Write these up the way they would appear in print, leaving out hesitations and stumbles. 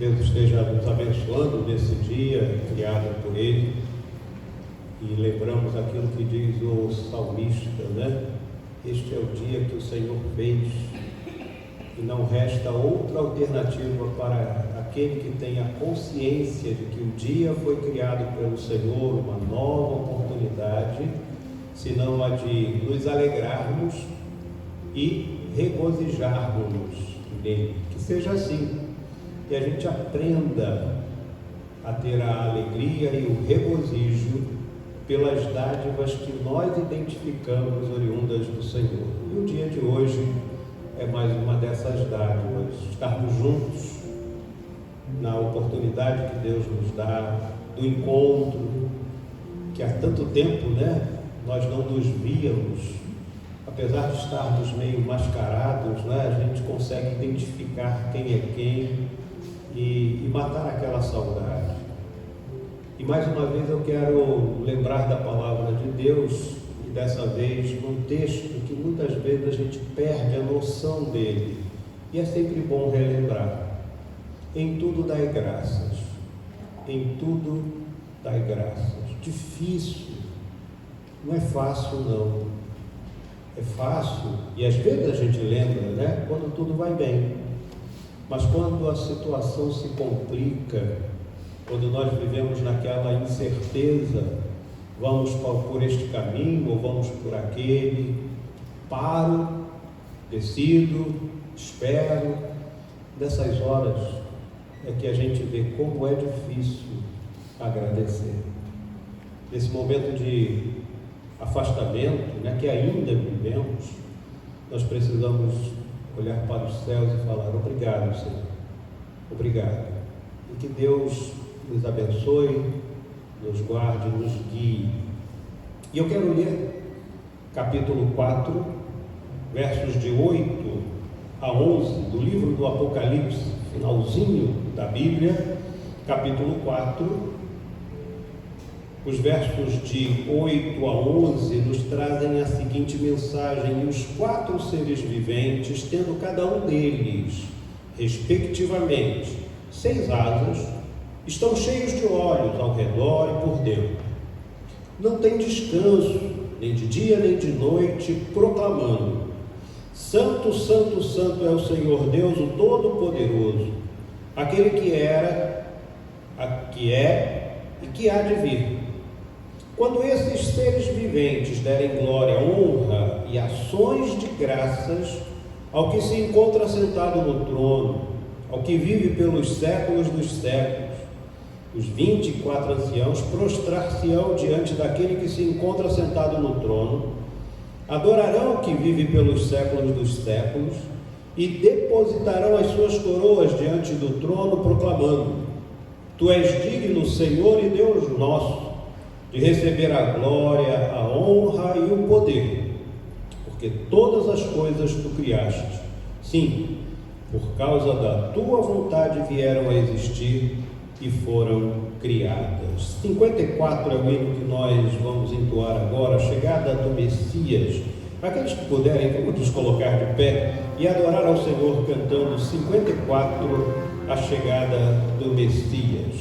Deus esteja nos abençoando nesse dia criado por Ele. E lembramos aquilo que diz o salmista, né? Este é o dia que o Senhor fez, e não resta outra alternativa para aquele que tem a consciência de que o dia foi criado pelo Senhor, uma nova oportunidade, senão a de nos alegrarmos e regozijarmos nele. Que seja assim, que a gente aprenda a ter a alegria e o regozijo pelas dádivas que nós identificamos oriundas do Senhor. E o dia de hoje é mais uma dessas dádivas, estarmos juntos na oportunidade que Deus nos dá, do encontro, que há tanto tempo, né, nós não nos víamos. Apesar de estarmos meio mascarados, né, a gente consegue identificar quem é quem e matar aquela saudade. E mais uma vez eu quero lembrar da palavra de Deus, e dessa vez num texto que muitas vezes a gente perde a noção dele, e é sempre bom relembrar. Em tudo dai graças, em tudo dai graças. Difícil, não é fácil não, é fácil, e às vezes a gente lembra, né, quando tudo vai bem, mas quando a situação se complica, quando nós vivemos naquela incerteza, vamos por este caminho ou vamos por aquele, paro, decido, espero. Nessas horas é que a gente vê como é difícil agradecer. Nesse momento de afastamento, né, que ainda vivemos, nós precisamos olhar para os céus e falar: obrigado, Senhor, obrigado. E que Deus nos abençoe, nos guarde, nos guie. E eu quero ler capítulo 4, versos de 8 a 11 do livro do Apocalipse, finalzinho da Bíblia, capítulo 4. Os versos de 8 a 11 nos trazem a seguinte mensagem: e os 4 seres viventes, tendo cada um deles, respectivamente, 6 asas, estão cheios de olhos ao redor e por dentro. Não tem descanso, nem de dia nem de noite, proclamando: Santo, Santo, Santo é o Senhor Deus, o Todo-Poderoso, aquele que era, que é e que há de vir. Quando esses seres viventes derem glória, honra e ações de graças ao que se encontra sentado no trono, ao que vive pelos séculos dos séculos, os 24 anciãos prostrar-se-ão diante daquele que se encontra sentado no trono, adorarão o que vive pelos séculos dos séculos e depositarão as suas coroas diante do trono, proclamando: Tu és digno, Senhor e Deus nosso, de receber a glória, a honra e o poder, porque todas as coisas Tu criaste. Sim, por causa da Tua vontade vieram a existir e foram criadas. 54 é o hino que nós vamos entoar agora, a chegada do Messias. Aqueles que puderem, vamos nos colocar de pé e adorar ao Senhor cantando 54, a chegada do Messias.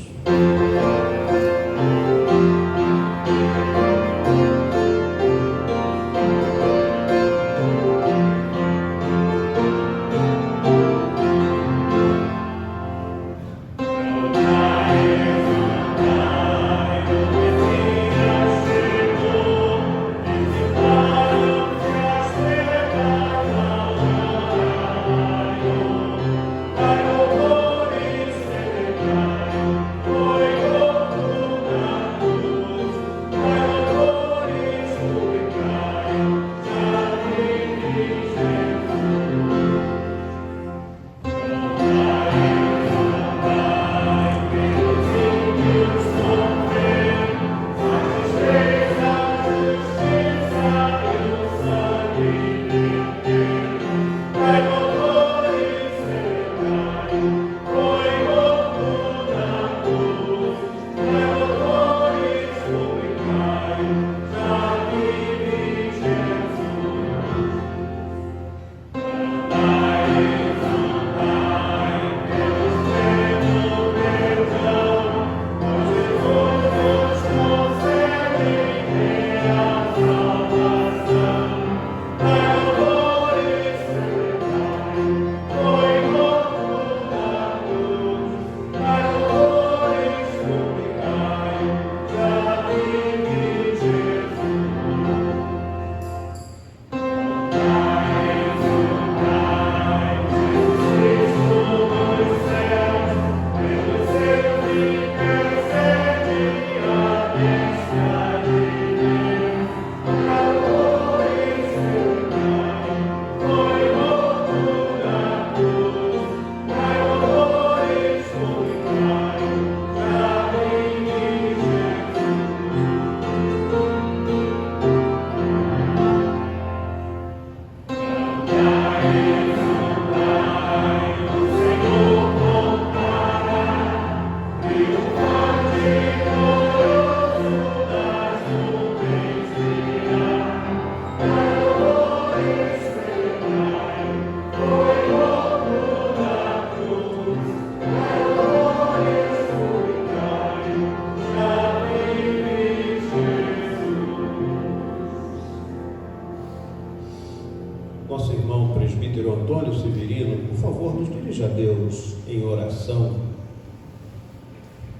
Nosso irmão presbítero Antônio Severino, por favor, nos dirija a Deus em oração.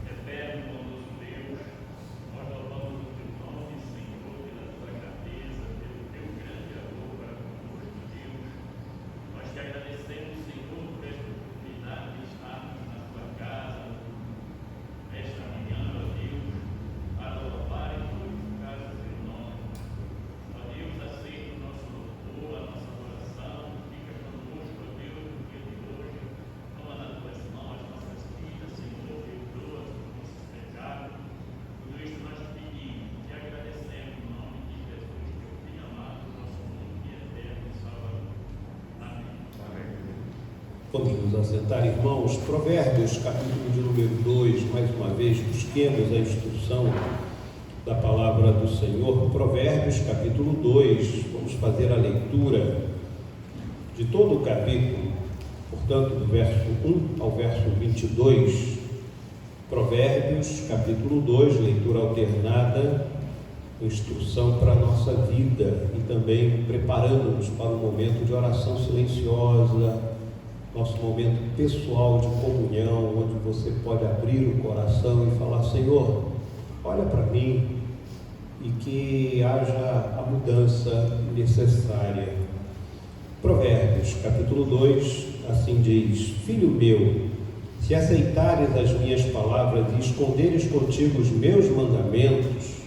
Eterno, bondoso Deus, nós louvamos o teu nome, Senhor, pela tua grandeza, pelo teu grande amor para conosco, Deus. Nós te agradecemos, Senhor, por esta oportunidade de estarmos na tua casa, nesta manhã, ó Deus, para louvar e glorificar o teu nome. Ó Deus, aceita o nosso louvor, a nossa oração, fica conosco, ó Deus, no dia de hoje. Toma nas tuas mãos as nossas vidas, Senhor, perdoa os nossos pecados. Tudo isso nós te pedimos, te agradecemos em nome de Jesus, teu Filho amado, nosso único e eterno Salvador. Amém. Vamos nos assentar, irmãos. Provérbios, capítulo de número 2, mais uma vez, busquemos a instrução da palavra do Senhor. Provérbios, capítulo 2, vamos fazer a leitura de todo o capítulo, portanto, do verso 1 ao verso 22. Provérbios, capítulo 2, leitura alternada, instrução para a nossa vida e também preparando-nos para um momento de oração silenciosa, nosso momento pessoal de comunhão, onde você pode abrir o coração e falar: Senhor, olha para mim, e que haja a mudança necessária. Provérbios, capítulo 2, assim diz: Filho meu, se aceitares as minhas palavras e esconderes contigo os meus mandamentos,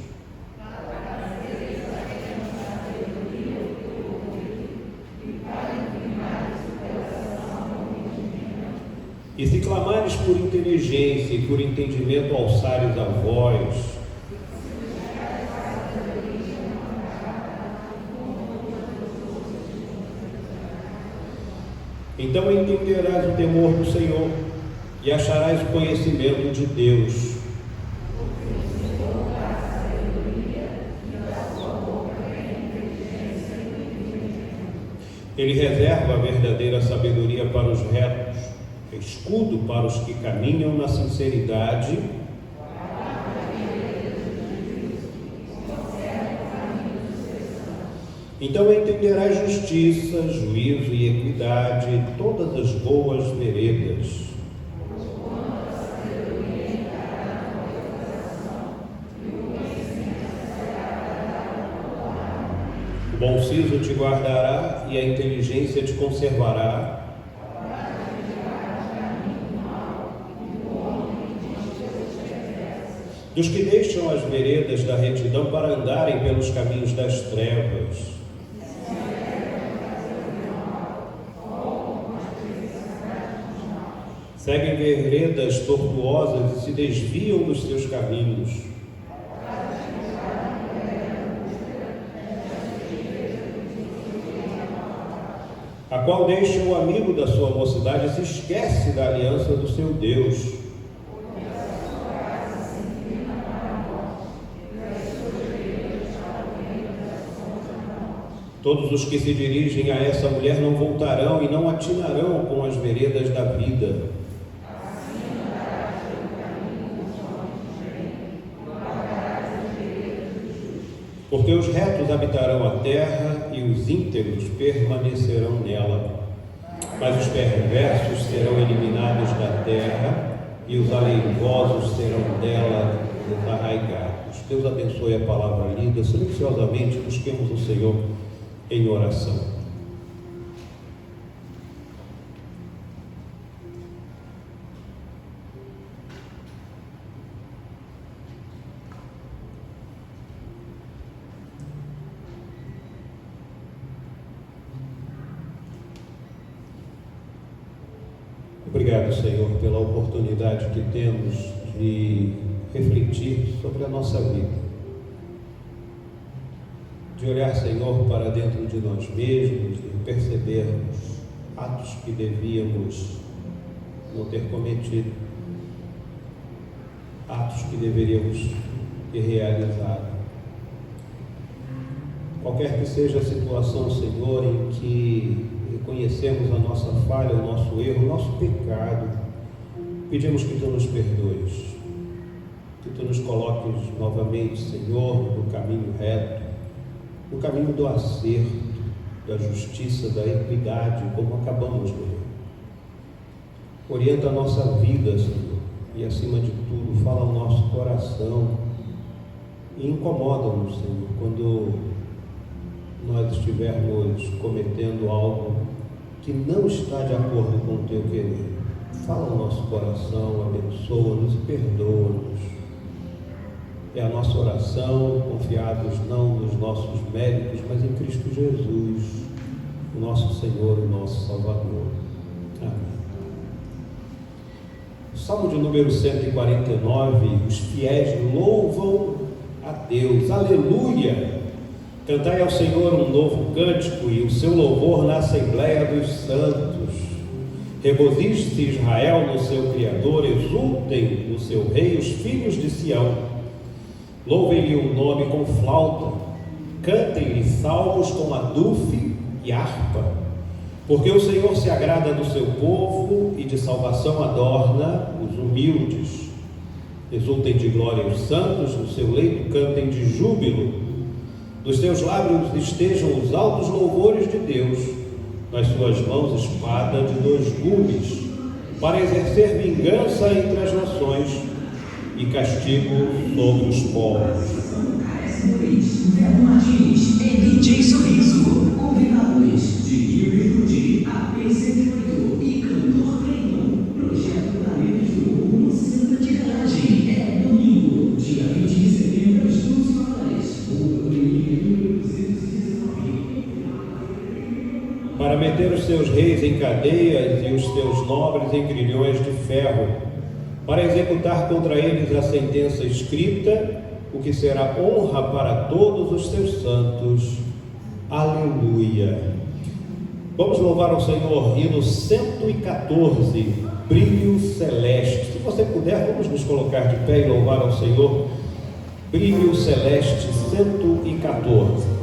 e se clamares por inteligência e por entendimento alçares a voz, então entenderás o temor do Senhor e acharás o conhecimento de Deus. Ele reserva a verdadeira sabedoria para os retos, escudo para os que caminham na sinceridade. Então entenderás justiça, juízo e equidade, todas as boas veredas. O bom siso te guardará e a inteligência te conservará. Dos que deixam as veredas da retidão para andarem pelos caminhos das trevas. Seguem veredas tortuosas e se desviam dos seus caminhos. A qual deixa o amigo da sua mocidade e se esquece da aliança do seu Deus. Todos os que se dirigem a essa mulher não voltarão e não atinarão com as veredas da vida. Porque os retos habitarão a terra e os íntegros permanecerão nela. Mas os perversos serão eliminados da terra e os aleivosos serão dela desarraigados. Deus abençoe a palavra lida. Silenciosamente busquemos o Senhor em oração. Obrigado, Senhor, pela oportunidade que temos de refletir sobre a nossa vida, de olhar, Senhor, para dentro de nós mesmos e percebermos atos que devíamos não ter cometido, atos que deveríamos ter realizado. Qualquer que seja a situação, Senhor, em que reconhecemos a nossa falha, o nosso erro, o nosso pecado, pedimos que Tu nos perdoes, que Tu nos coloques novamente, Senhor, no caminho reto, no caminho do acerto, da justiça, da equidade, como acabamos de ler. Orienta a nossa vida, Senhor, e acima de tudo, fala ao nosso coração e incomoda-nos, Senhor, quando nós estivermos cometendo algo que não está de acordo com o Teu querer. Fala ao nosso coração, abençoa-nos e perdoa-nos. É a nossa oração, confiados não nos nossos méritos, mas em Cristo Jesus, o nosso Senhor e nosso Salvador. Amém. Salmo de número 149, os fiéis louvam a Deus. Aleluia! Cantai ao Senhor um novo cântico e o seu louvor na Assembleia dos Santos. Regozije-se Israel no seu Criador, exultem no seu Rei os filhos de Sião. Louvem-lhe o nome com flauta, cantem-lhe salmos com adufe e harpa, porque o Senhor se agrada do seu povo e de salvação adorna os humildes. Exultem de glória os santos, no seu leito cantem de júbilo. Dos seus lábios estejam os altos louvores de Deus, nas suas mãos espada de dois gumes, para exercer vingança entre as nações e castigo sobre os povos. DJ Sorriso, convidados de Rio de AP108 e Cantor Pleno, projeto da Livro no Centro de Garagem. É domingo, dia 20 de setembro, às 12 horas. Para meter os seus reis em cadeias e os seus nobres em grilhões de ferro, para executar contra eles a sentença escrita, o que será honra para todos os seus santos. Aleluia! Vamos louvar ao Senhor, hino 114, Brilho Celeste. Se você puder, vamos nos colocar de pé e louvar ao Senhor, Brilho Celeste 114.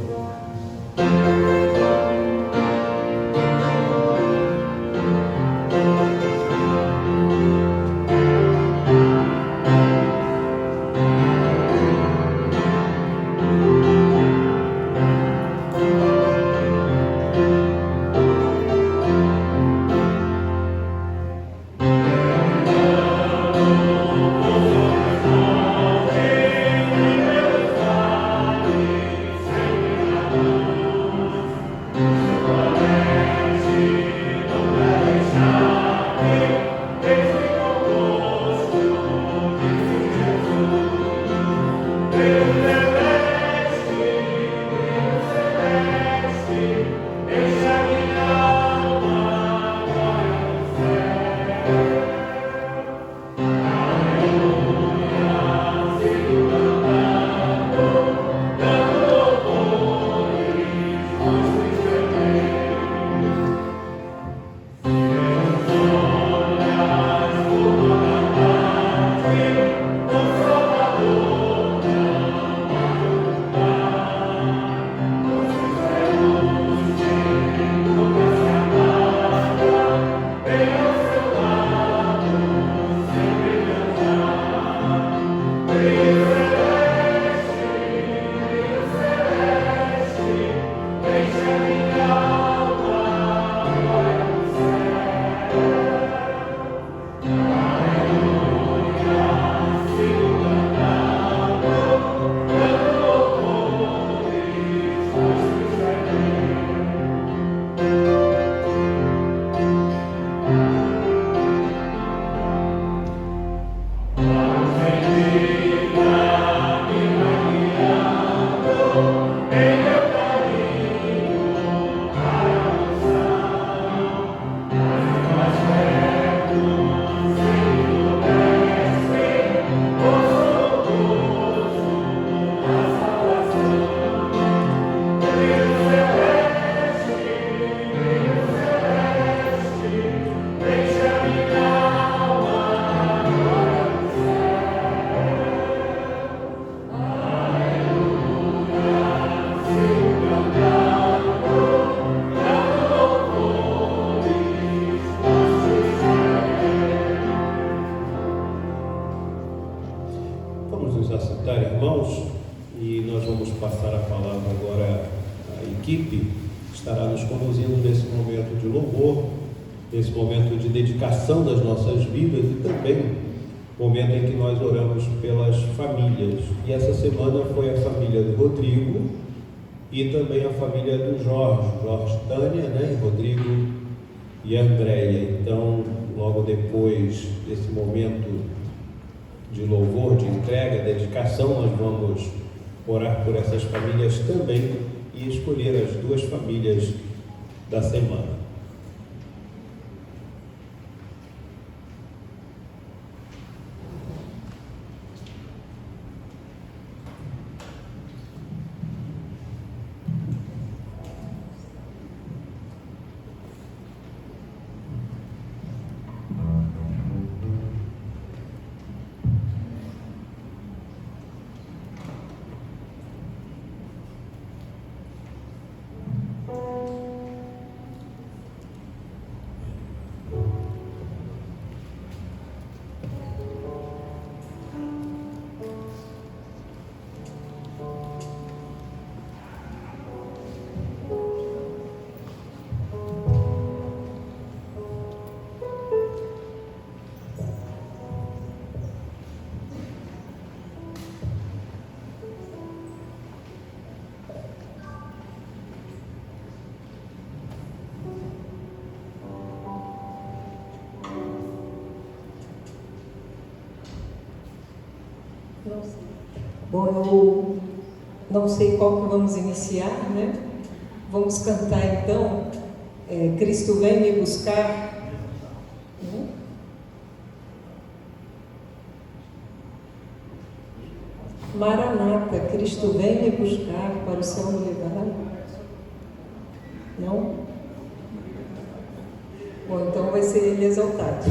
conduzindo nesse momento de louvor, nesse momento de dedicação das nossas vidas e também momento em que nós oramos pelas famílias. E essa semana foi a família do Rodrigo e também a família do Jorge Tânia, né? Rodrigo e Andréia. Então, logo depois desse momento de louvor, de entrega, dedicação, nós vamos orar por essas famílias também e escolher as 2 famílias da semana. Bom, eu não sei qual que vamos iniciar, né? Vamos cantar então, Cristo vem me buscar. Maranata, Cristo vem me buscar para o céu me levar. Não? Bom, então vai ser ele exaltado.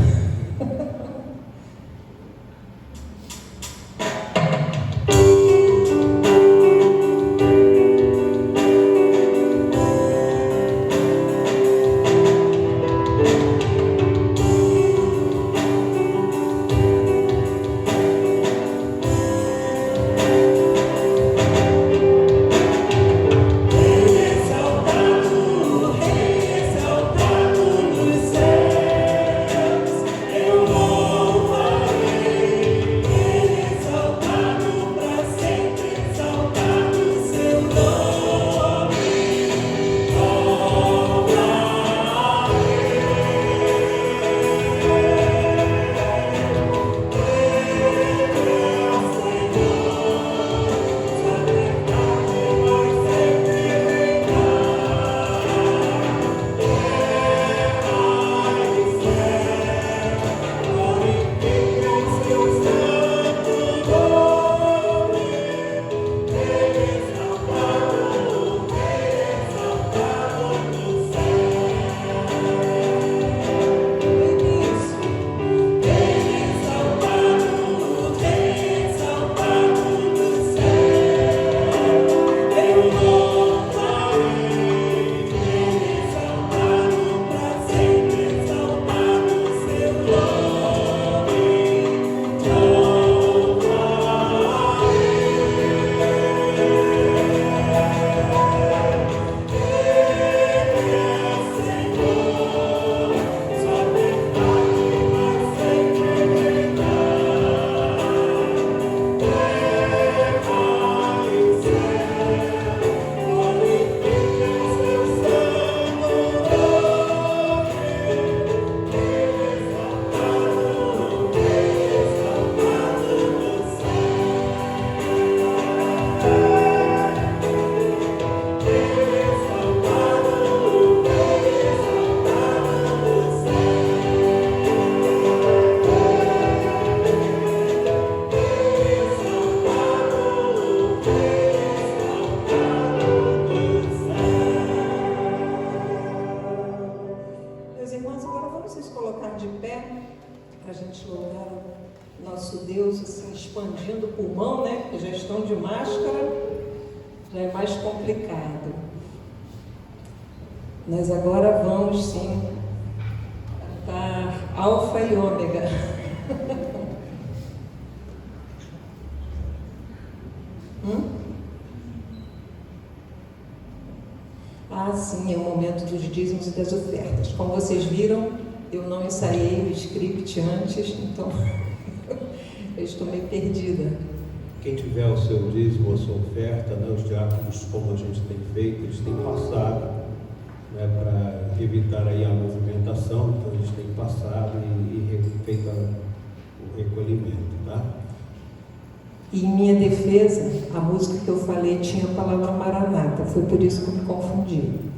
expandindo o pulmão, né? Porque já estão de máscara, já é mais complicado. Nós agora vamos sim cantar Alfa e Ômega. sim, é o momento dos dízimos e das ofertas. Como vocês viram, eu não ensaiei o script antes, então eu estou meio perdida. Quem tiver o seu dízimo ou sua oferta, né, os diáconos, como a gente tem feito, eles têm passado, né, para evitar aí a movimentação, então eles têm passado e feito o recolhimento, tá? E em minha defesa, a música que eu falei tinha a palavra Maranata, foi por isso que eu me confundi.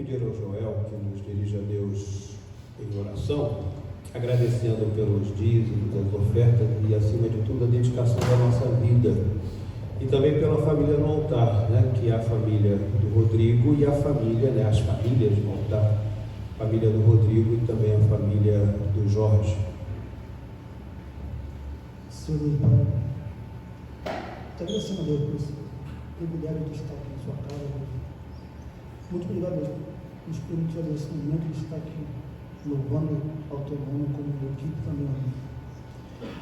pedir ao Joel que nos dirija a Deus em oração, agradecendo pelos dízimos, as ofertas e, acima de tudo, a dedicação da nossa vida. E também pela família no altar, né, que é a família do Rodrigo e a família, né, as famílias no altar, a família do Rodrigo e também a família do Jorge. Senhor Deus, Pai, te agradecendo a Deus por esse privilégio de estar aqui na sua casa, Deus. Muito obrigado, Deus, por nos permitir esse momento de estar aqui louvando ao teu nome como equipe também, Deus.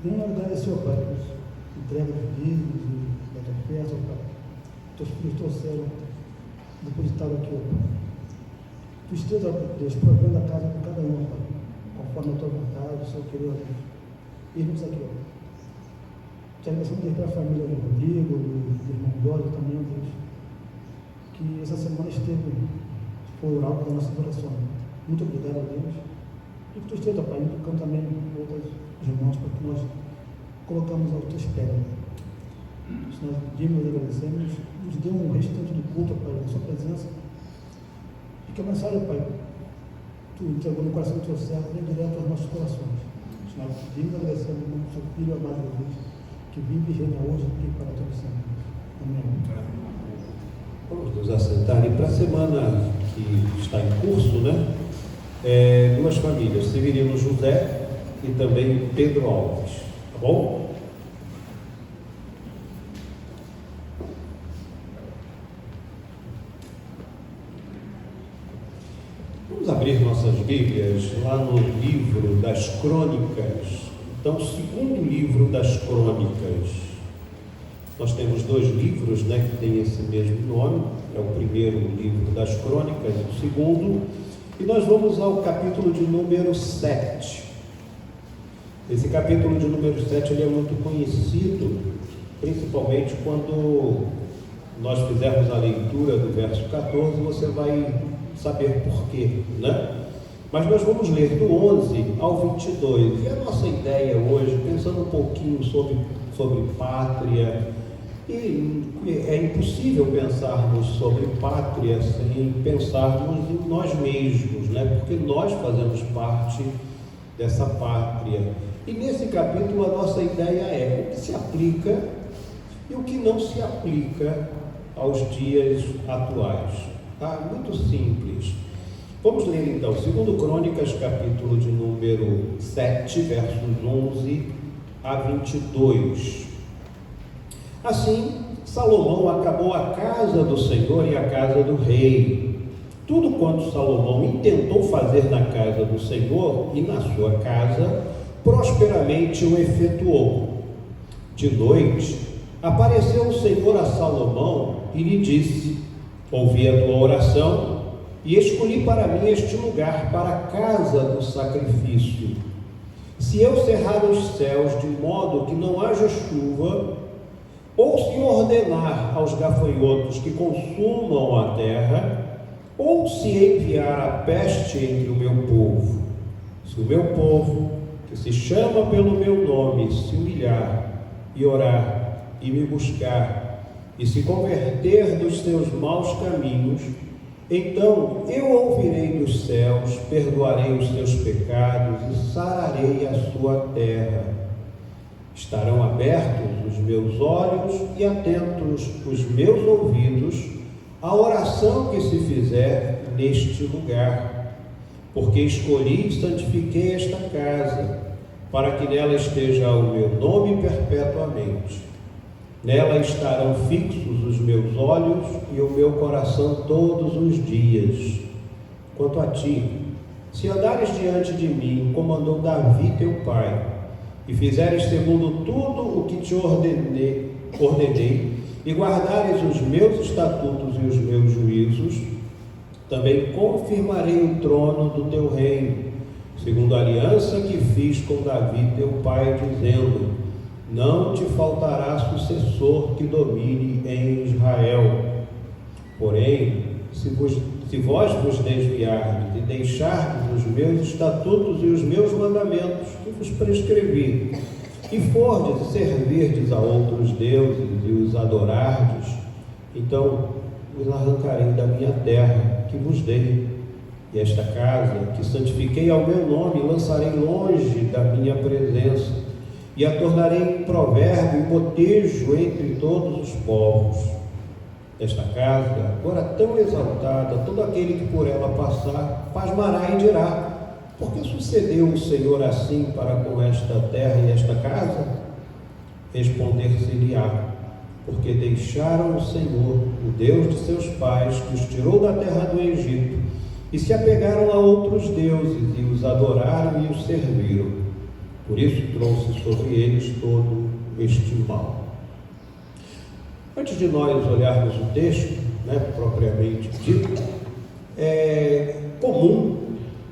Venho agradecer ao Pai por entrega de dízimos e da tua oferta, ó Pai. Teus filhos trouxeram, depositaram aqui, ó Pai. Tu esteja, Deus, provendo a casa de cada um, ó Pai, conforme a tua vontade, o seu querer, ó Deus. Irmos aqui, ó. Te agradecemos pela família do Rodrigo, do irmão Jorge também, ó Deus. Que essa semana foi o alvo das nossas orações. Muito obrigado a Deus. E que tu esteja, Pai, tocando também outros irmãos, para que nós colocamos aos teus pés. Se nós pedimos e agradecemos, nos dê um restante do culto, Pai, da sua presença. E que a mensagem, Pai, tu entregou no coração do teu servo, vem direto aos nossos corações. Se nós pedimos e agradecemos no seu Filho amado Jesus, que vive e reina hoje e para todo sempre. Amém. Vamos nos assentar. E para a semana que está em curso, né? Duas famílias, Severino José e também Pedro Alves. Tá bom? Vamos abrir nossas Bíblias lá no livro das Crônicas. Então, segundo livro das Crônicas. Nós temos dois livros, né, que têm esse mesmo nome. É o primeiro livro das Crônicas e o segundo. E nós vamos ao capítulo de número 7. Esse capítulo de número 7 ele é muito conhecido, principalmente quando nós fizermos a leitura do verso 14, você vai saber por quê, né? Mas nós vamos ler do 11 ao 22. E a nossa ideia hoje, pensando um pouquinho sobre pátria, e é impossível pensarmos sobre pátria sem pensarmos em nós mesmos, né? Porque nós fazemos parte dessa pátria. E nesse capítulo a nossa ideia é o que se aplica e o que não se aplica aos dias atuais. Tá? Muito simples. Vamos ler então, 2 Crônicas, capítulo de número 7, versos 11 a 22. Assim, Salomão acabou a casa do Senhor e a casa do rei. Tudo quanto Salomão intentou fazer na casa do Senhor e na sua casa, prosperamente o efetuou. De noite, apareceu o Senhor a Salomão e lhe disse: ouvi a tua oração e escolhi para mim este lugar para a casa do sacrifício. Se eu cerrar os céus de modo que não haja chuva, ou se ordenar aos gafanhotos que consumam a terra, ou se enviar a peste entre o meu povo, se o meu povo, que se chama pelo meu nome, se humilhar e orar e me buscar e se converter dos seus maus caminhos, então eu ouvirei dos céus, perdoarei os seus pecados e sararei a sua terra. Estarão abertos os meus olhos e atentos os meus ouvidos à oração que se fizer neste lugar, porque escolhi e santifiquei esta casa, para que nela esteja o meu nome perpetuamente. Nela estarão fixos os meus olhos e o meu coração todos os dias. Quanto a ti, se andares diante de mim, como andou Davi teu pai, e fizeres segundo tudo o que te ordenei, e guardares os meus estatutos e os meus juízos, também confirmarei o trono do teu reino, segundo a aliança que fiz com Davi teu pai, dizendo: não te faltará sucessor que domine em Israel. Porém, se vós vos desviardes e deixardes os meus estatutos e os meus mandamentos que vos prescrevi, e fordes e servirdes a outros deuses e os adorardes, então os arrancarei da minha terra que vos dei. E esta casa, que santifiquei ao meu nome, lançarei longe da minha presença, e a tornarei provérbio e motejo entre todos os povos. Esta casa, agora tão exaltada, todo aquele que por ela passar, pasmará e dirá: por que sucedeu o Senhor assim para com esta terra e esta casa? Responder-se-lhe-á: porque deixaram o Senhor, o Deus de seus pais, que os tirou da terra do Egito, e se apegaram a outros deuses, e os adoraram e os serviram. Por isso trouxe sobre eles todo este mal. Antes de nós olharmos o texto, propriamente dito, é comum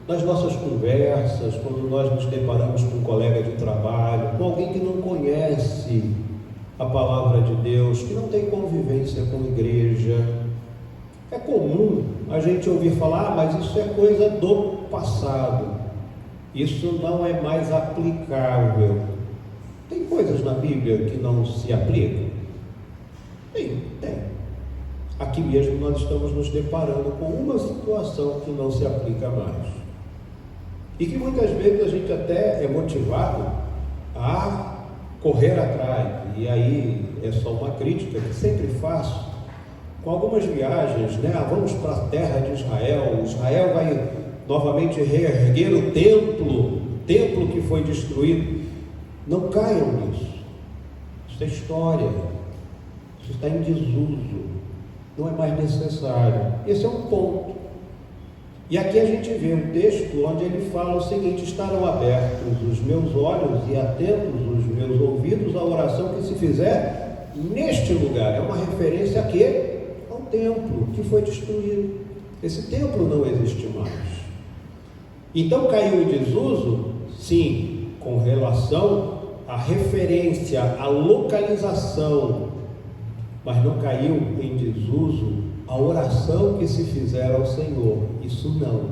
nas nossas conversas, quando nós nos deparamos com um colega de trabalho, com alguém que não conhece a palavra de Deus, que não tem convivência com a igreja, é comum a gente ouvir falar: mas isso é coisa do passado, isso não é mais aplicável. Tem coisas na Bíblia que não se aplicam? Tem. Aqui mesmo nós estamos nos deparando com uma situação que não se aplica mais, e que muitas vezes a gente até é motivado a correr atrás. E aí é só uma crítica que sempre faço com algumas viagens, vamos para a terra de Israel. Israel vai novamente reerguer o templo que foi destruído. Não caiam nisso. Isso é história, isso está em desuso, não é mais necessário. Esse é um ponto. E aqui a gente vê um texto onde ele fala o seguinte: estarão abertos os meus olhos e atentos os meus ouvidos à oração que se fizer neste lugar. É uma referência a quê? Ao templo que foi destruído. Esse templo não existe mais. Então caiu em desuso? Sim, com relação à referência, à localização, mas não caiu em desuso a oração que se fizer ao Senhor. Isso não.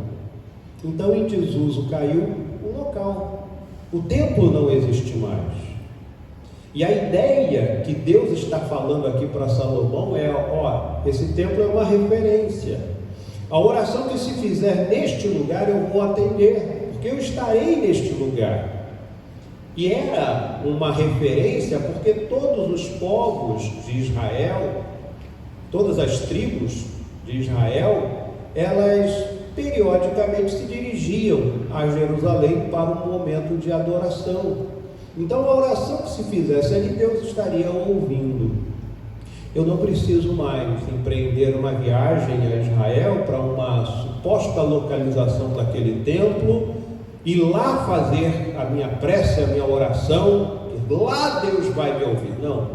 Então em desuso caiu o local. O templo não existe mais. E a ideia que Deus está falando aqui para Salomão é: esse templo é uma referência. A oração que se fizer neste lugar eu vou atender, porque eu estarei neste lugar. E era uma referência porque todos os povos de Israel, todas as tribos de Israel, elas periodicamente se dirigiam a Jerusalém para um momento de adoração. Então a oração que se fizesse ali, Deus estaria ouvindo. Eu não preciso mais empreender uma viagem a Israel para uma suposta localização daquele templo, e lá fazer a minha prece, a minha oração, que lá Deus vai me ouvir. Não,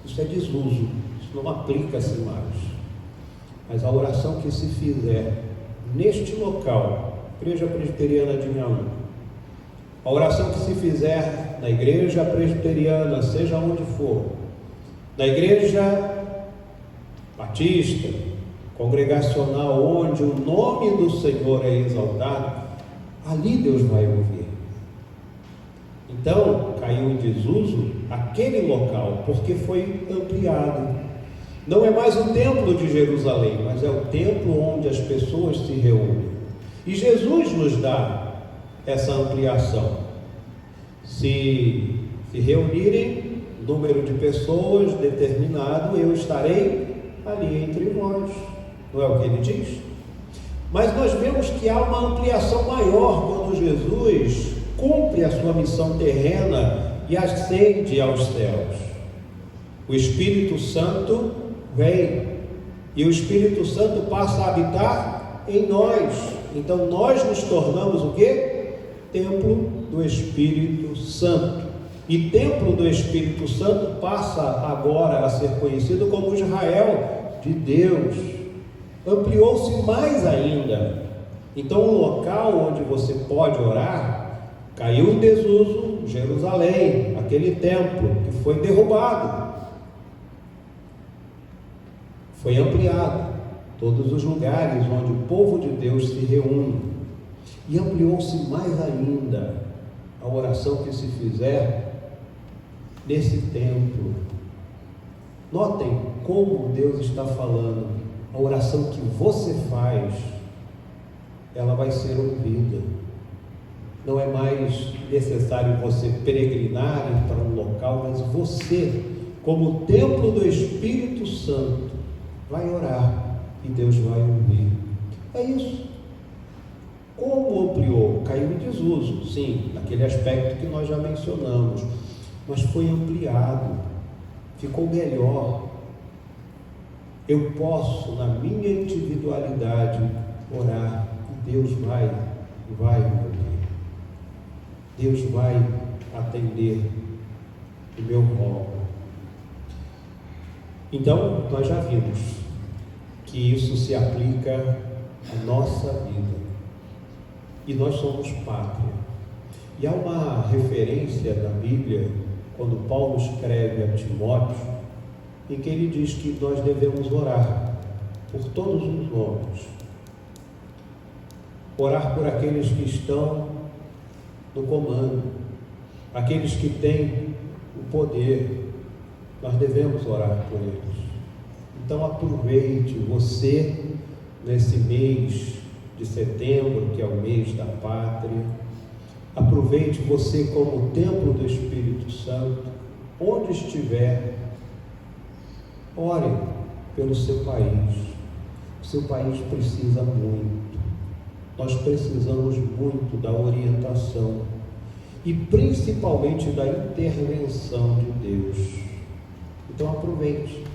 isso é desuso, isso não aplica-se mais. Mas a oração que se fizer neste local, Igreja Presbiteriana de Inhaúma, a oração que se fizer na Igreja Presbiteriana, seja onde for, na Igreja Batista, congregacional, onde o nome do Senhor é exaltado, ali Deus vai ouvir. Então, caiu em desuso aquele local, porque foi ampliado. Não é mais o templo de Jerusalém, mas é o templo onde as pessoas se reúnem. E Jesus nos dá essa ampliação. Se reunirem número de pessoas determinado, eu estarei ali entre vós. Não é o que ele diz? Mas nós vemos que há uma ampliação maior quando Jesus cumpre a sua missão terrena e ascende aos céus. O Espírito Santo vem e o Espírito Santo passa a habitar em nós. Então nós nos tornamos o quê? Templo do Espírito Santo. E templo do Espírito Santo passa agora a ser conhecido como Israel de Deus. Ampliou-se mais ainda. Então o local onde você pode orar caiu em desuso, Jerusalém, aquele templo que foi derrubado, foi ampliado, todos os lugares onde o povo de Deus se reúne, e ampliou-se mais ainda a oração que se fizer nesse templo. Notem como Deus está falando: a oração que você faz, ela vai ser ouvida. Não é mais necessário você peregrinar ir para um local, mas você, como templo do Espírito Santo, vai orar e Deus vai ouvir. É isso. Como ampliou? Caiu em desuso, sim, naquele aspecto que nós já mencionamos, mas foi ampliado, ficou melhor. Eu posso, na minha individualidade, orar e Deus vai me ouvir. Deus vai atender o meu rogo. Então, nós já vimos que isso se aplica à nossa vida. E nós somos pátria. E há uma referência na Bíblia, quando Paulo escreve a Timóteo, em que ele diz que nós devemos orar por todos os homens. Orar por aqueles que estão no comando, aqueles que têm o poder. Nós devemos orar por eles. Então aproveite você nesse mês de setembro, que é o mês da pátria. Aproveite você como templo do Espírito Santo, onde estiver. Ore pelo seu país. O seu país precisa muito. Nós precisamos muito da orientação e principalmente da intervenção de Deus. Então aproveite,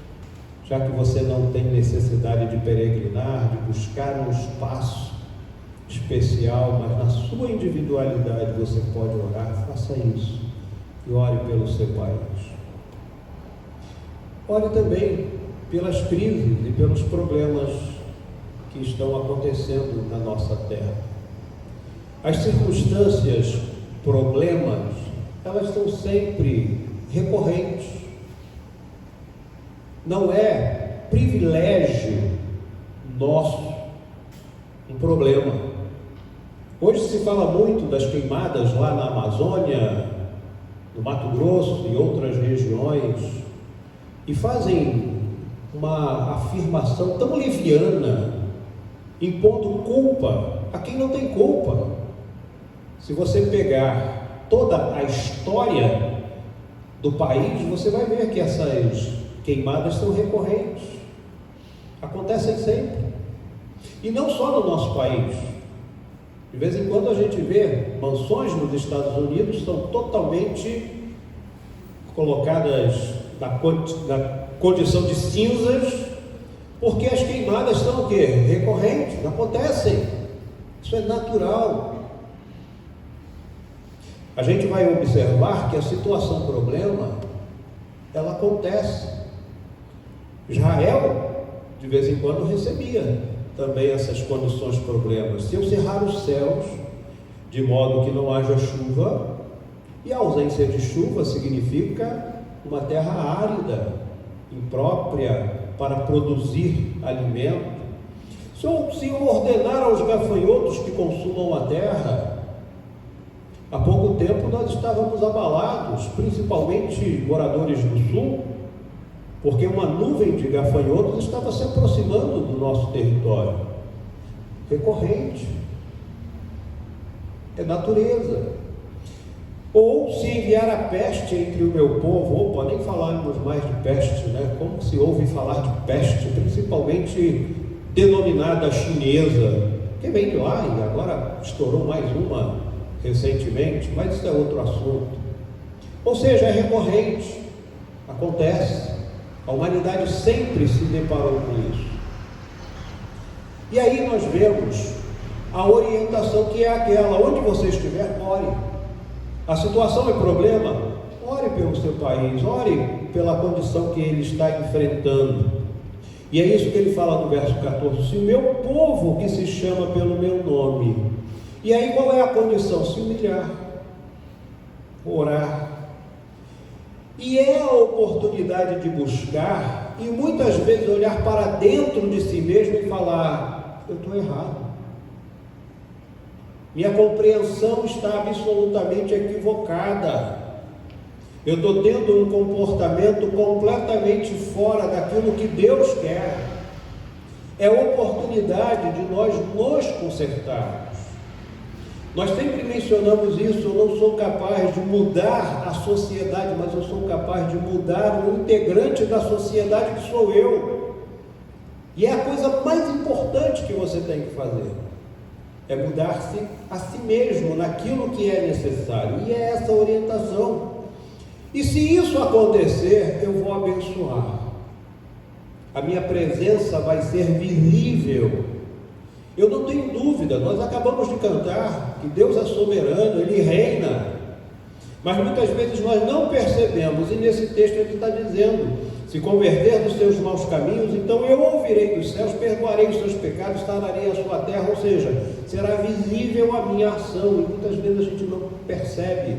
já que você não tem necessidade de peregrinar, de buscar um espaço especial, mas na sua individualidade você pode orar, faça isso e ore pelo seu país. Ore também pelas crises e pelos problemas que estão acontecendo na nossa terra. As circunstâncias, problemas, elas são sempre recorrentes. Não é privilégio nosso um problema. Hoje se fala muito das queimadas lá na Amazônia, no Mato Grosso e outras regiões, e fazem uma afirmação tão leviana, impondo culpa a quem não tem culpa. Se você pegar toda a história do país, você vai ver que essas queimadas são recorrentes, acontecem sempre, e não só no nosso país. De vez em quando a gente vê mansões nos Estados Unidos são totalmente colocadas na condição de cinzas, porque as queimadas são o quê? Recorrentes, acontecem. Isso é natural. A gente vai observar que a situação problema, ela acontece. Israel, de vez em quando, recebia também essas condições problemas. Se eu cerrar os céus, de modo que não haja chuva, e a ausência de chuva significa uma terra árida, imprópria para produzir alimento. Se eu ordenar aos gafanhotos que consumam a terra, há pouco tempo nós estávamos abalados, principalmente moradores do sul, porque uma nuvem de gafanhotos estava se aproximando do nosso território. Recorrente. É natureza. Ou se enviar a peste entre o meu povo, opa, nem falarmos mais de peste, né? Como se ouve falar de peste, principalmente denominada chinesa, que vem de lá e agora estourou mais uma recentemente, mas isso é outro assunto. Ou seja, é recorrente, acontece, a humanidade sempre se deparou com isso. E aí nós vemos a orientação que é aquela: onde você estiver, ore. A situação é problema, ore pelo seu país, ore pela condição que ele está enfrentando. E é isso que ele fala no verso 14: se o meu povo, que se chama pelo meu nome. E aí qual é a condição? Se humilhar, orar. E é a oportunidade de buscar e muitas vezes olhar para dentro de si mesmo e falar: eu estou errado. Minha compreensão está absolutamente equivocada. Eu estou tendo um comportamento completamente fora daquilo que Deus quer. é a oportunidade de nós nos consertarmos. Nós sempre mencionamos isso: eu não sou capaz de mudar a sociedade, mas eu sou capaz de mudar o integrante da sociedade, que sou eu. E é a coisa mais importante que você tem que fazer, é mudar-se a si mesmo naquilo que é necessário, e é essa orientação. E se isso acontecer, eu vou abençoar. A minha presença vai ser visível. Eu não tenho dúvida, nós acabamos de cantar que Deus é soberano, Ele reina. Mas muitas vezes nós não percebemos, e nesse texto Ele está dizendo: se converter dos seus maus caminhos, então eu ouvirei dos céus, perdoarei os seus pecados, sararei a sua terra. Ou seja, será visível a minha ação. E muitas vezes a gente não percebe,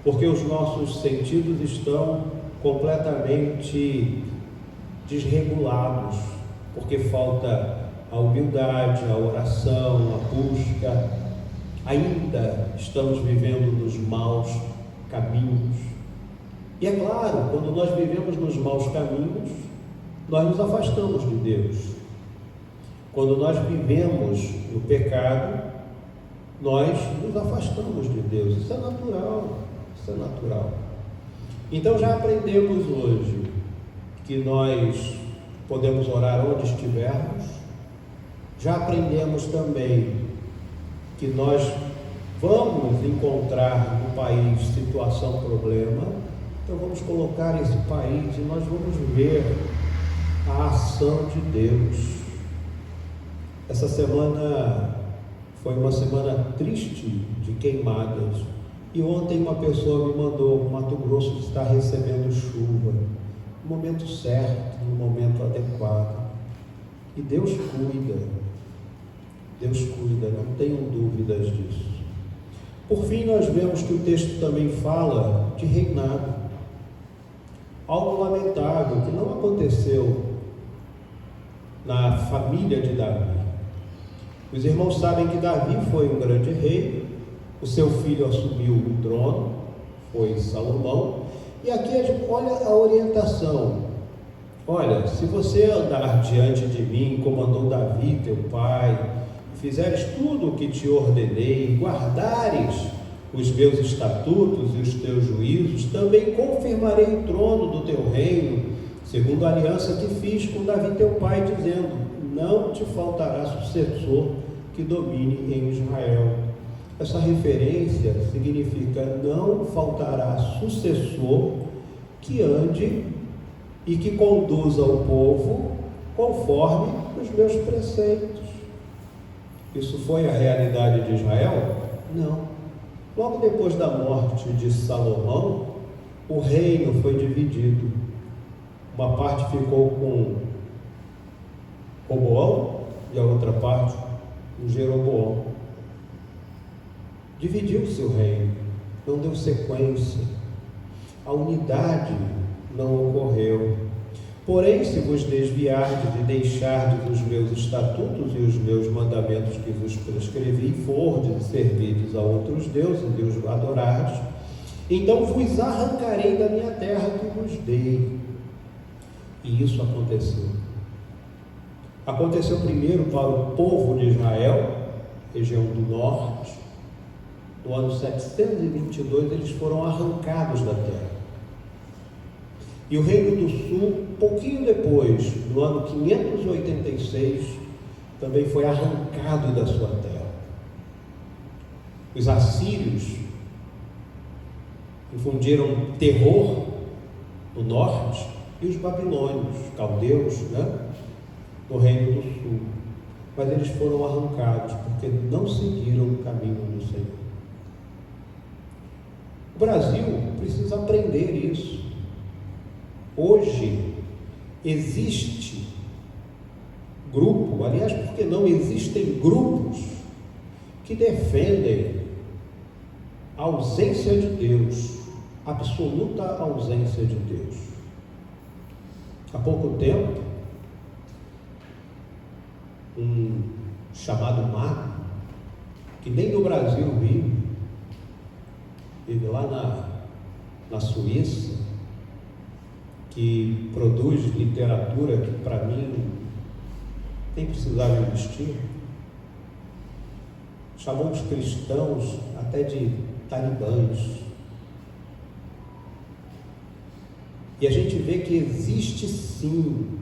porque os nossos sentidos estão completamente desregulados, porque falta a humildade, a oração, a busca. Ainda estamos vivendo nos maus caminhos. E é claro, quando nós vivemos nos maus caminhos, nós nos afastamos de Deus. Quando nós vivemos no pecado, nós nos afastamos de Deus. Isso é natural, isso é natural. Então já aprendemos hoje que nós podemos orar onde estivermos. Já aprendemos também que nós vamos encontrar no país situação, problema. Então vamos colocar esse país e nós vamos ver a ação de Deus. Essa semana foi uma semana triste de queimadas. E ontem uma pessoa me mandou: o Mato Grosso está recebendo chuva, no momento certo, no momento adequado. E Deus cuida, não tenham dúvidas disso. Por fim, nós vemos que o texto também fala de reinado. Algo lamentável que não aconteceu na família de Davi. Os irmãos sabem que Davi foi um grande rei, o seu filho assumiu o trono, foi Salomão, e aqui olha a orientação: olha, se você andar diante de mim, como andou Davi teu pai, fizeres tudo o que te ordenei, guardares os meus estatutos e os teus juízos, também confirmarei o trono do teu reino, segundo a aliança que fiz com Davi teu pai, dizendo: não te faltará sucessor que domine em Israel. Essa referência significa: não faltará sucessor que ande e que conduza o povo conforme os meus preceitos. Isso foi a realidade de Israel? Não. Logo depois da morte de Salomão, o reino foi dividido. Uma parte ficou com Roboão e a outra parte com Jeroboão. Dividiu-se o reino, não deu sequência, a unidade não ocorreu. Porém, se vos desviardes e deixardes os meus estatutos e os meus mandamentos que vos prescrevi, fordes e servirdes a outros deuses e os adorardes, então vos arrancarei da minha terra que vos dei. E isso aconteceu. Aconteceu primeiro para o povo de Israel, região do norte. No ano 722 eles foram arrancados da terra. E o reino do sul, pouquinho depois, no ano 586, também foi arrancado da sua terra. Os assírios infundiram terror no norte, e os babilônios, caldeus, no reino do sul. Mas eles foram arrancados porque não seguiram o caminho do Senhor. O Brasil precisa aprender isso. Hoje existe grupo, aliás, porque não existem grupos que defendem a ausência de Deus, absoluta ausência de Deus. Há pouco tempo, um chamado mago, que nem no Brasil vive lá na Suíça, que produz literatura que para mim tem precisado investir. Chamou os cristãos até de talibãs. E a gente vê que existe sim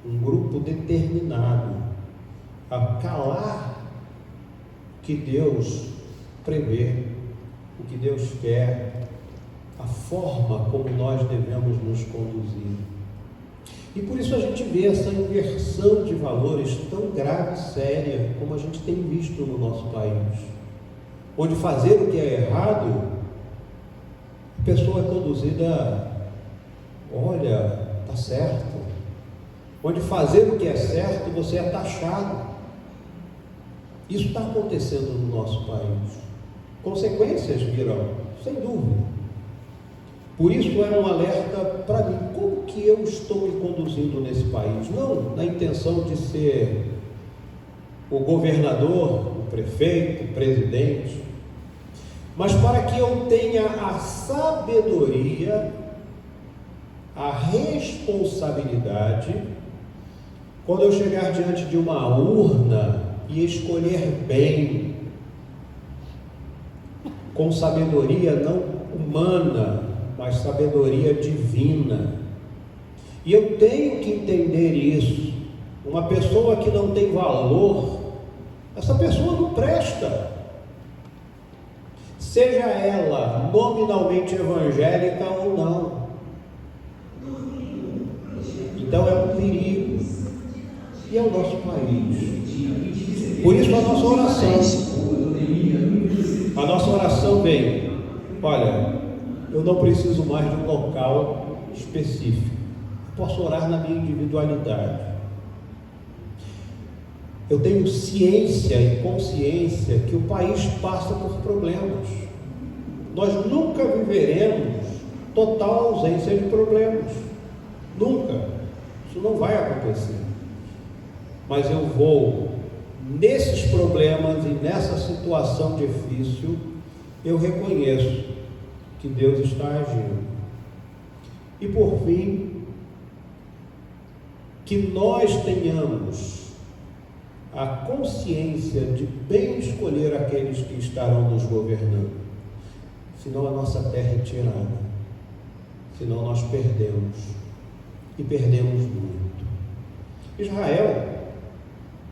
um grupo determinado a calar o que Deus prevê, o que Deus quer, a forma como nós devemos nos conduzir. E por isso a gente vê essa inversão de valores tão grave e séria como a gente tem visto no nosso país, onde fazer o que é errado, a pessoa é conduzida, olha, está certo. Onde fazer o que é certo, você é taxado. Isso está acontecendo no nosso país. Consequências virão, sem dúvida. Por isso é um alerta para mim, como que eu estou me conduzindo nesse país? Não na intenção de ser o governador, o prefeito, o presidente, mas para que eu tenha a sabedoria, a responsabilidade, quando eu chegar diante de uma urna e escolher bem, com sabedoria não humana, mas sabedoria divina. E eu tenho que entender isso. Uma pessoa que não tem valor, essa pessoa não presta. Seja ela nominalmente evangélica ou não. Então é um perigo. E é o nosso país. Por isso a nossa oração vem, olha, eu não preciso mais de um local específico. Posso orar na minha individualidade. Eu tenho ciência e consciência que o país passa por problemas. Nós nunca viveremos total ausência de problemas. Nunca. Isso não vai acontecer. Mas eu vou, nesses problemas e nessa situação difícil, eu reconheço que Deus está agindo. E por fim, que nós tenhamos a consciência de bem escolher aqueles que estarão nos governando, senão a nossa terra é tirada, senão nós perdemos, e perdemos muito. Israel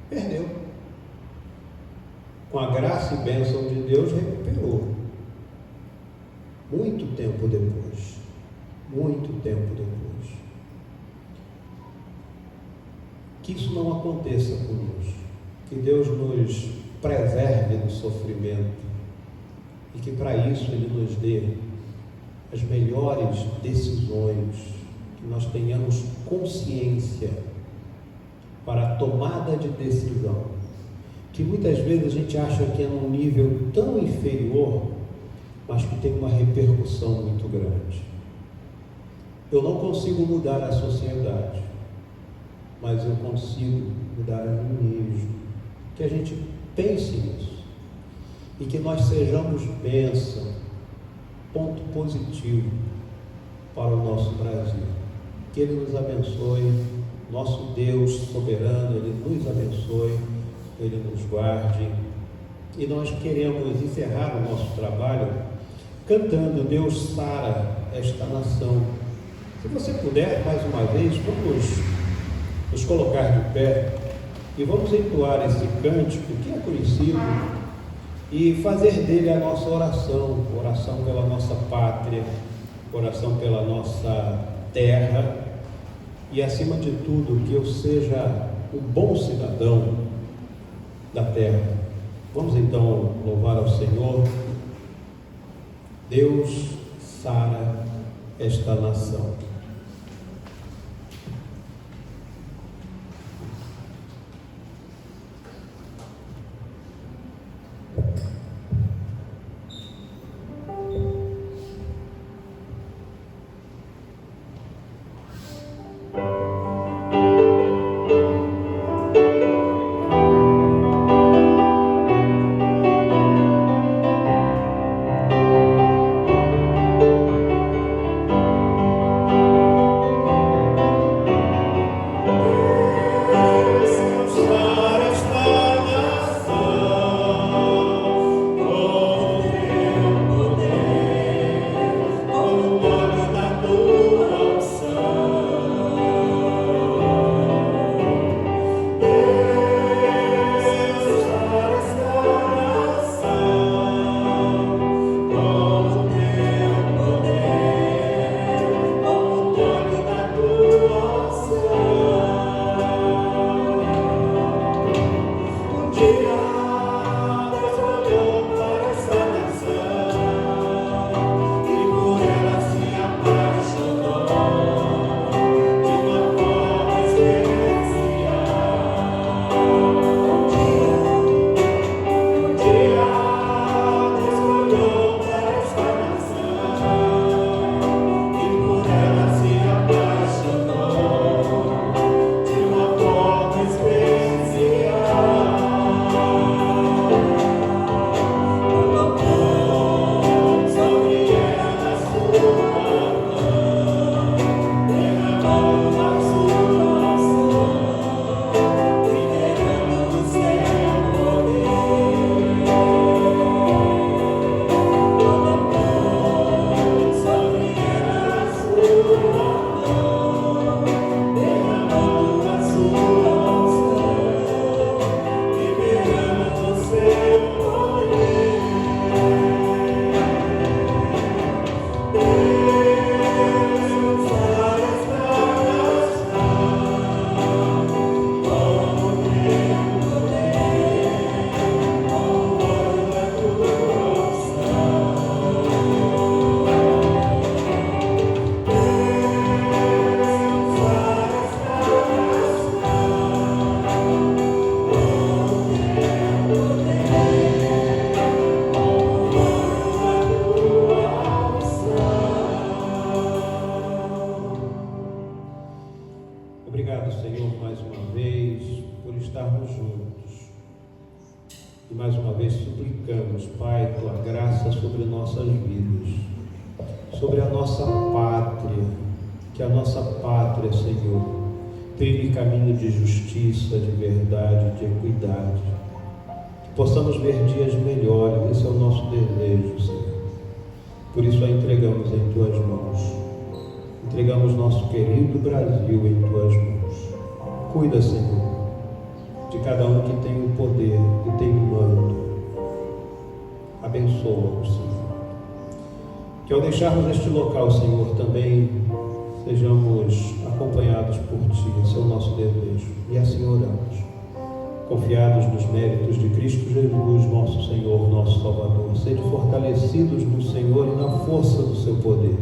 perdeu. Com a graça e bênção de Deus, recuperou. Muito tempo depois. Muito tempo depois. Que isso não aconteça conosco. Que Deus nos preserve do sofrimento. E que para isso Ele nos dê as melhores decisões. Que nós tenhamos consciência para a tomada de decisão, que muitas vezes a gente acha que é num nível tão inferior, mas que tem uma repercussão muito grande. Eu não consigo mudar a sociedade, mas eu consigo mudar a mim mesmo. Que a gente pense nisso e que nós sejamos bênção, ponto positivo para o nosso Brasil. Que Ele nos abençoe. Nosso Deus soberano, Ele nos abençoe, Ele nos guarde. E nós queremos encerrar o nosso trabalho cantando Deus sara esta nação. Se você puder, mais uma vez, vamos nos colocar de pé e vamos entoar esse cântico que é conhecido e fazer dele a nossa oração, oração pela nossa pátria, oração pela nossa terra. E, acima de tudo, que eu seja um bom cidadão da terra. Vamos então louvar ao Senhor. Deus sara esta nação. Obrigado, Senhor, mais uma vez por estarmos juntos. E mais uma vez suplicamos, Pai, Tua graça sobre nossas vidas, sobre a nossa pátria, que a nossa pátria, Senhor, trilhe caminho de justiça, de verdade, de equidade. Que possamos ver dias melhores, esse é o nosso desejo, Senhor. Por isso a entregamos em Tuas mãos. Entregamos nosso querido Brasil em Tuas mãos. Cuida, Senhor, de cada um que tem o poder, que tem o mando. Abençoa-nos, Senhor. Que ao deixarmos este local, Senhor, também sejamos acompanhados por Ti. Esse é o nosso desejo. E assim oramos, confiados nos méritos de Cristo Jesus, nosso Senhor, nosso Salvador. Sede fortalecidos no Senhor e na força do Seu poder.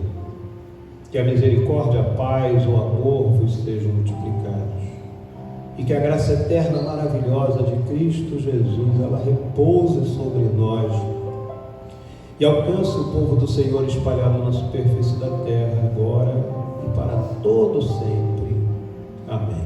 Que a misericórdia, a paz, o amor vos sejam multiplicados. E que a graça eterna, maravilhosa de Cristo Jesus, ela repouse sobre nós e alcance o povo do Senhor espalhado na superfície da terra, agora e para todo sempre. Amém.